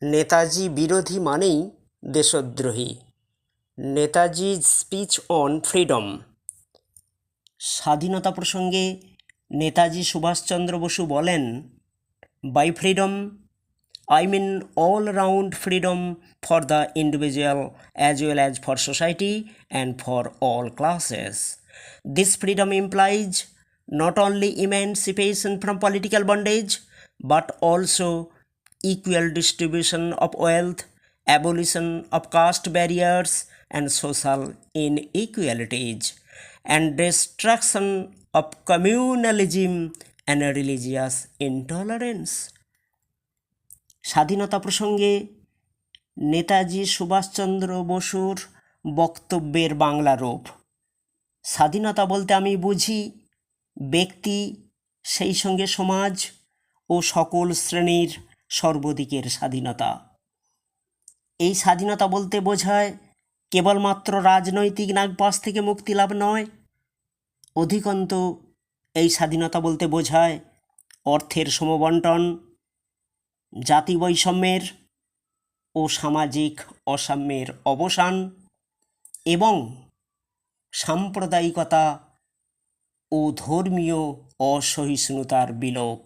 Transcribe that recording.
নেতাজি বিরোধী মানেই দেশদ্রোহী। Netaji speech on freedom. স্বাধীনতা প্রসঙ্গে নেতাজি সুভাষচন্দ্র বসু বলেন, by freedom I mean all round freedom for the individual as well as for society and for all classes. This freedom implies not only emancipation from political bondage but also equal distribution of wealth, abolition of caste barriers and social inequalities, and destruction of communalism and religious intolerance. স্বাধীনতা প্রসঙ্গে নেতাজি সুভাষচন্দ্র বসুর বক্তব্যের বাংলা রূপ। স্বাধীনতা বলতে আমি বুঝি ব্যক্তি, সেই সঙ্গে সমাজ ও সকল শ্রেণীর সর্বদিকের স্বাধীনতা। এই স্বাধীনতা বলতে বোঝায় কেবলমাত্র রাজনৈতিক নাগপাশ থেকে মুক্তি লাভ নয়, অধিকন্তু এই স্বাধীনতা বলতে বোঝায় অর্থের সমবণ্টন, জাতি বৈষম্যের ও সামাজিক অসাম্যের অবসান এবং সাম্প্রদায়িকতা ও ধর্মীয় অসহিষ্ণুতার বিলোপ।